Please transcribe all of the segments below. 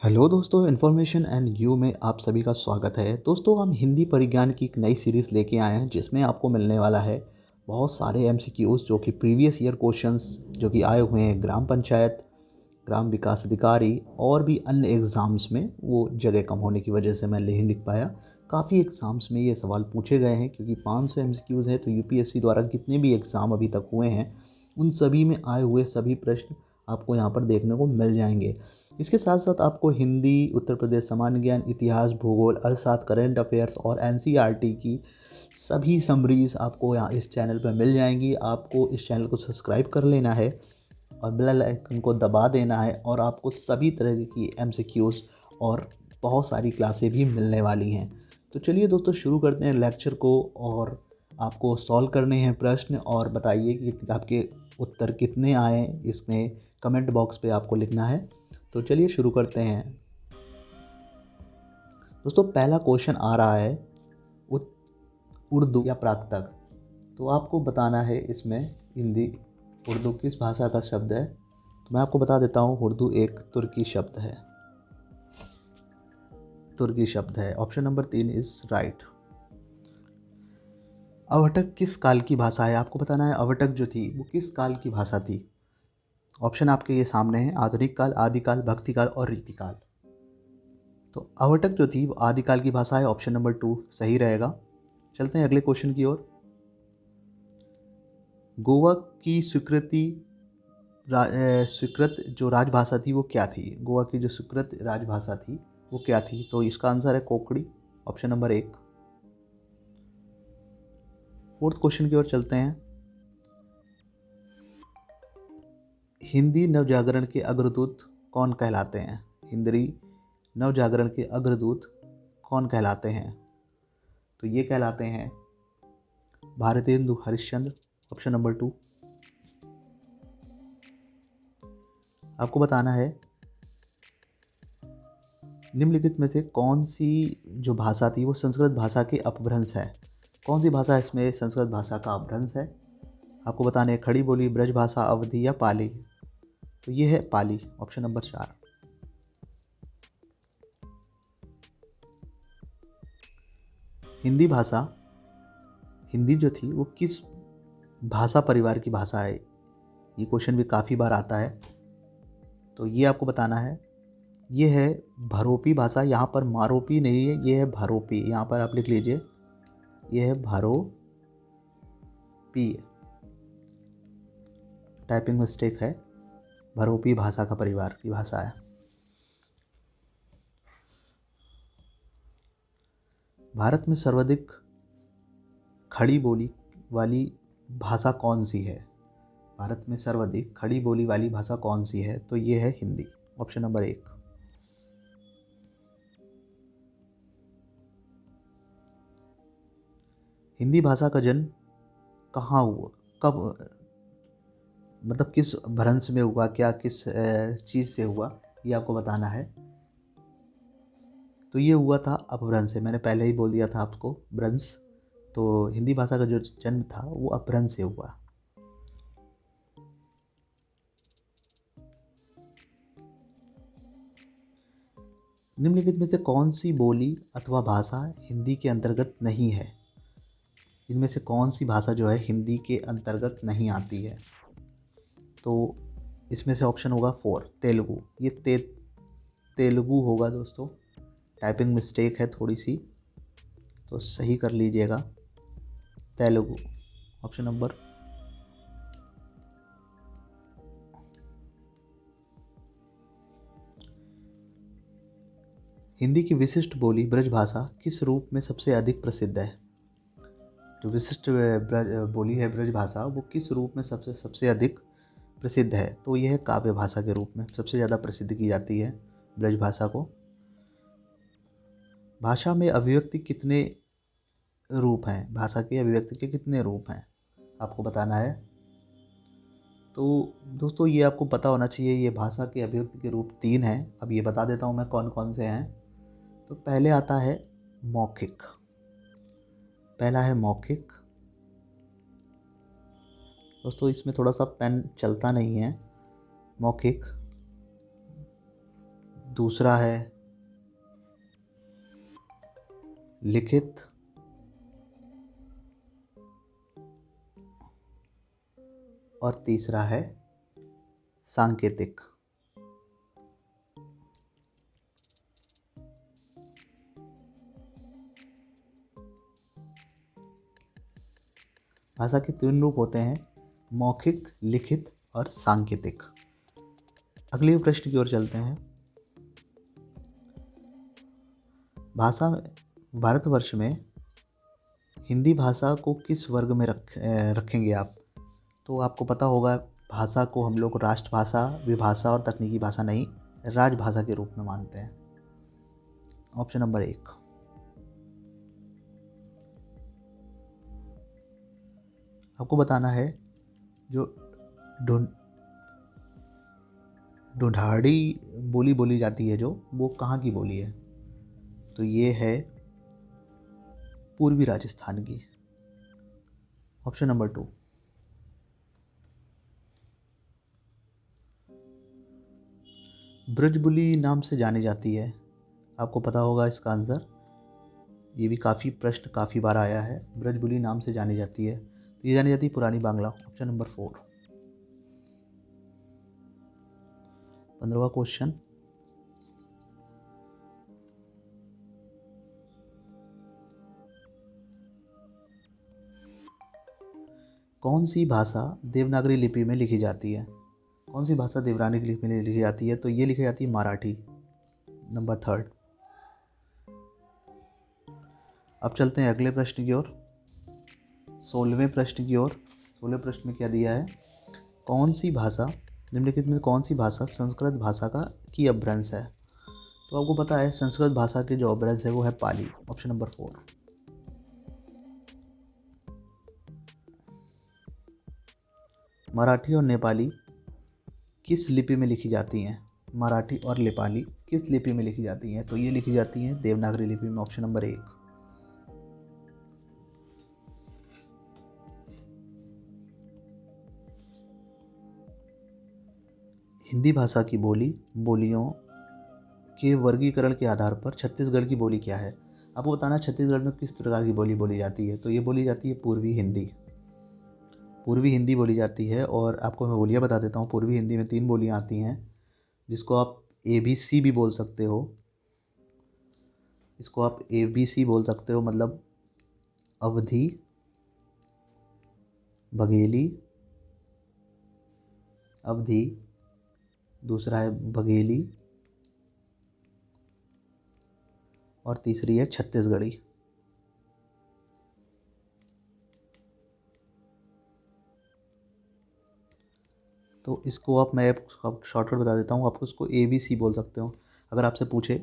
Hello दोस्तों, information and you में आप सभी का स्वागत है। दोस्तों, हम हिंदी परिज्ञान की एक नई सीरीज़ लेके आए हैं जिसमें आपको मिलने वाला है बहुत सारे एमसीक्यूज़ जो कि प्रीवियस ईयर क्वेश्चंस जो कि आए हुए हैं ग्राम पंचायत, ग्राम विकास अधिकारी और भी अन्य एग्ज़ाम्स में। वो जगह कम होने की वजह से मैं नहीं लिख पाया। काफ़ी एग्ज़ाम्स में ये सवाल पूछे गए हैं क्योंकि 500 एमसीक्यूज़ हैं, तो यूपीएससी द्वारा जितने भी एग्ज़ाम अभी तक हुए हैं उन सभी में आए हुए सभी प्रश्न आपको यहाँ पर देखने को मिल जाएंगे। इसके साथ साथ आपको हिंदी, उत्तर प्रदेश सामान्य ज्ञान, इतिहास, भूगोल, अर्थशास्त्र, करंट अफेयर्स और एनसीईआरटी की सभी समरीज़ आपको यहाँ इस चैनल पर मिल जाएंगी। आपको इस चैनल को सब्सक्राइब कर लेना है और बेल आइकन को दबा देना है और आपको सभी तरह की एमसीक्यूज़ और बहुत सारी क्लासें भी मिलने वाली हैं। तो चलिए दोस्तों, शुरू करते हैं लेक्चर को। और आपको सॉल्व करने हैं प्रश्न और बताइए कि आपके उत्तर कितने आए, इसमें कमेंट बॉक्स पे आपको लिखना है। तो चलिए शुरू करते हैं। दोस्तों, पहला क्वेश्चन आ रहा है उर्दू या प्राकृतक। तो आपको बताना है इसमें हिंदी उर्दू किस भाषा का शब्द है। तो मैं आपको बता देता हूँ, उर्दू एक तुर्की शब्द है। तुर्की शब्द है। Option number 3 is right. अवटक किस काल की भाषा है? आपको बताना है अवटक जो थी वो किस काल की भाषा थी। ऑप्शन आपके ये सामने हैं, आधुनिक काल, आदिकाल, भक्तिकाल और रीतिकाल। तो अवटक जो थी वो आदिकाल की भाषा है। ऑप्शन नंबर 2 सही रहेगा। चलते हैं अगले क्वेश्चन की ओर। गोवा की स्वीकृत जो राजभाषा थी वो क्या थी? गोवा की जो स्वीकृत राजभाषा थी वो क्या थी? तो इसका आंसर है Konkani. Option number 1। Fourth question की ओर चलते हैं। हिंदी नवजागरण के अग्रदूत कौन कहलाते हैं? हिंदी नवजागरण के अग्रदूत कौन कहलाते हैं? तो ये कहलाते हैं भारतेंदु हरिश्चंद्र। Option number 2। आपको बताना है निम्नलिखित में से कौन सी जो भाषा थी वो संस्कृत भाषा के अपभ्रंश है। कौन सी भाषा इसमें संस्कृत भाषा का अपभ्रंश है? आपको बताना है खड़ी बोली, ब्रज भाषा, अवधी या पाली। तो ये है पाली। Option number 4। हिंदी भाषा, हिंदी जो थी वो किस भाषा परिवार की भाषा है? ये क्वेश्चन भी काफ़ी बार आता है। तो ये आपको बताना है, ये है भरोपी भाषा। यहाँ पर मारोपी नहीं है, ये है भरोपी। यहाँ पर आप लिख लीजिए, ये है भरोपी। टाइपिंग मिस्टेक है। भरोपी भाषा का परिवार की भाषा है। भारत में सर्वाधिक खड़ी बोली वाली भाषा कौन सी है? भारत में सर्वाधिक खड़ी बोली वाली भाषा कौन सी है? तो ये है हिंदी। Option number 1। हिंदी भाषा का जन्म कहाँ हुआ, कब, मतलब किस भ्रंश में हुआ, क्या किस चीज़ से हुआ, ये आपको बताना है। तो ये हुआ था अपभ्रंश से। मैंने पहले ही बोल दिया था आपको भ्रंश। तो हिंदी भाषा का जो जन्म था वो अपभ्रंश से हुआ। निम्नलिखित में से कौन सी बोली अथवा भाषा हिंदी के अंतर्गत नहीं है? इनमें से कौन सी भाषा जो है हिंदी के अंतर्गत नहीं आती है? तो इसमें से ऑप्शन होगा 4, तेलुगु। ये तेलुगु होगा दोस्तों। टाइपिंग मिस्टेक है थोड़ी सी, तो सही कर लीजिएगा। तेलुगु। Option number. हिंदी की विशिष्ट बोली ब्रजभाषा किस रूप में सबसे अधिक प्रसिद्ध है? जो विशिष्ट बोली है ब्रजभाषा वो किस रूप में सबसे अधिक प्रसिद्ध है? तो यह है काव्य भाषा के रूप में सबसे ज़्यादा प्रसिद्ध की जाती है ब्रजभाषा को। भाषा में अभिव्यक्ति कितने रूप हैं? भाषा की अभिव्यक्ति के कितने रूप हैं आपको बताना है। तो दोस्तों, ये आपको पता होना चाहिए। ये भाषा के अभिव्यक्ति के रूप 3 हैं। अब ये बता देता हूँ मैं कौन कौन से हैं। तो पहले आता है मौखिक। पहला है मौखिक। दोस्तों, इसमें थोड़ा सा पेन चलता नहीं है। मौखिक, दूसरा है लिखित, और तीसरा है सांकेतिक। भाषा के तीन रूप होते हैं, मौखिक, लिखित और सांकेतिक। अगले प्रश्न की ओर चलते हैं। भाषा, भारतवर्ष में हिंदी भाषा को किस वर्ग में रखेंगे आप? तो आपको पता होगा, भाषा को हम लोग राष्ट्रभाषा, विभाषा और तकनीकी भाषा नहीं, राजभाषा के रूप में मानते हैं। Option number 1। आपको बताना है जो ढूंढाड़ी बोली बोली जाती है जो, वो कहाँ की बोली है? तो ये है पूर्वी राजस्थान की। Option number 2। ब्रजबुली नाम से जानी जाती है, आपको पता होगा इसका आंसर। ये भी काफ़ी बार आया है। ब्रजबुली नाम से जानी जाती है, तो ये जानी जाती है पुरानी बांग्ला। Option number 4। 15वां क्वेश्चन। कौन सी भाषा देवनागरी लिपि में लिखी जाती है? कौन सी भाषा देवनागरी लिपि में लिखी जाती है? तो ये लिखी जाती है मराठी। नंबर 3। अब चलते हैं अगले प्रश्न की ओर, 16वें प्रश्न की ओर। 16वें प्रश्न में क्या दिया है? कौन सी भाषा, निम्नलिखित में कौन सी भाषा संस्कृत भाषा की अपभ्रंश है? तो आपको पता है संस्कृत भाषा के जो अपभ्रंश है वो है पाली। Option number 4। मराठी और नेपाली किस लिपि में लिखी जाती हैं? मराठी और नेपाली किस लिपि में लिखी जाती हैं? तो ये लिखी जाती हैं देवनागरी लिपि में। Option number 1। हिंदी भाषा की बोलियों के वर्गीकरण के आधार पर छत्तीसगढ़ की बोली क्या है? आपको बताना छत्तीसगढ़ में किस प्रकार की बोली बोली जाती है? तो ये बोली जाती है पूर्वी हिंदी। पूर्वी हिंदी बोली जाती है। और आपको मैं बोलियाँ बता देता हूँ। पूर्वी हिंदी में 3 बोलियाँ आती हैं, जिसको आप ABC भी बोल सकते हो। इसको आप ABC बोल सकते हो, मतलब अवधी, बघेली, अवधी, दूसरा है बघेली, और तीसरी है छत्तीसगढ़ी। तो इसको मैं शॉर्टकट बता देता हूँ आपको, इसको ABC बोल सकते हो। अगर आपसे पूछे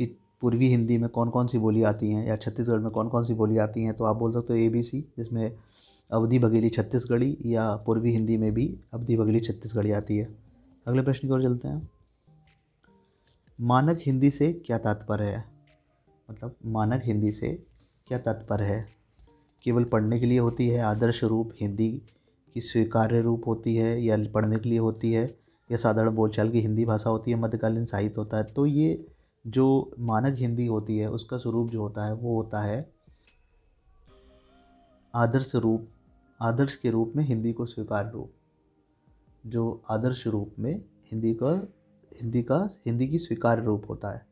कि पूर्वी हिंदी में कौन कौन सी बोली आती हैं या छत्तीसगढ़ में कौन कौन सी बोली आती हैं, तो आप बोल सकते हो ABC, जिसमें अवधी, बघेली, छत्तीसगढ़ी, या पूर्वी हिंदी में भी अवधी, बघेली, छत्तीसगढ़ी आती है। अगले प्रश्न की ओर चलते हैं। मानक हिंदी से क्या तात्पर्य है? मतलब मानक हिंदी से क्या तात्पर्य है? केवल पढ़ने के लिए होती है, आदर्श रूप हिंदी की स्वीकार्य रूप होती है, या पढ़ने के लिए होती है, या साधारण बोलचाल की हिंदी भाषा होती है, मध्यकालीन साहित्य होता है? तो ये जो मानक हिंदी होती है उसका स्वरूप जो होता है वो होता है आदर्श रूप। आदर्श के रूप में हिंदी को स्वीकार रूप, जो आदर्श रूप में हिंदी की स्वीकार्य रूप होता है,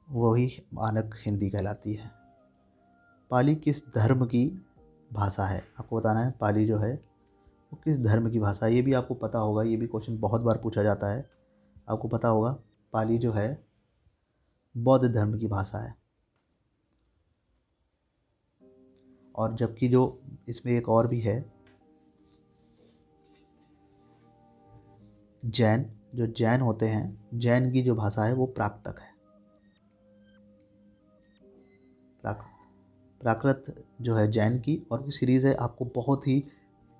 वही मानक हिंदी कहलाती है। पाली किस धर्म की भाषा है? आपको बताना है पाली जो है वो किस धर्म की भाषा है। ये भी आपको पता होगा, ये भी क्वेश्चन बहुत बार पूछा जाता है। आपको पता होगा पाली जो है बौद्ध धर्म की भाषा है। और जबकि जो इसमें एक और भी है, जैन, जो जैन होते हैं, जैन की जो भाषा है वो प्राकृत है। प्राकृत जो है जैन की, और की सीरीज़ है। आपको बहुत ही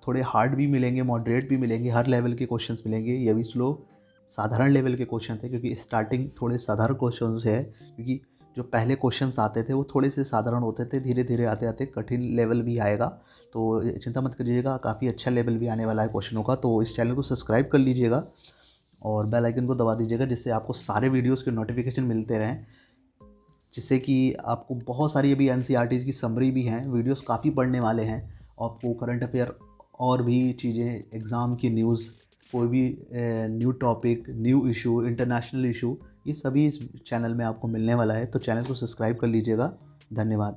थोड़े हार्ड भी मिलेंगे, मॉडरेट भी मिलेंगे, हर लेवल के क्वेश्चंस मिलेंगे। ये भी स्लो साधारण लेवल के क्वेश्चन थे, क्योंकि स्टार्टिंग थोड़े साधारण क्वेश्चन से है, क्योंकि जो पहले क्वेश्चंस आते थे वो थोड़े से साधारण होते थे। धीरे धीरे आते आते कठिन लेवल भी आएगा, तो चिंता मत करिएगा, काफ़ी अच्छा लेवल भी आने वाला है क्वेश्चनों का। तो इस चैनल को सब्सक्राइब कर लीजिएगा और बेल आइकन को दबा दीजिएगा, जिससे आपको सारे वीडियोस के नोटिफिकेशन मिलते रहें, जिससे कि आपको बहुत सारी अभी एनसीईआरटीज़ की समरी भी हैं, वीडियोस काफ़ी पढ़ने वाले हैं। आपको करंट अफेयर और भी चीज़ें, एग्ज़ाम की न्यूज़, कोई भी new topic, new issue, international issue, ये सभी इस चैनल में आपको मिलने वाला है। तो चैनल को सब्सक्राइब कर लीजिएगा। धन्यवाद।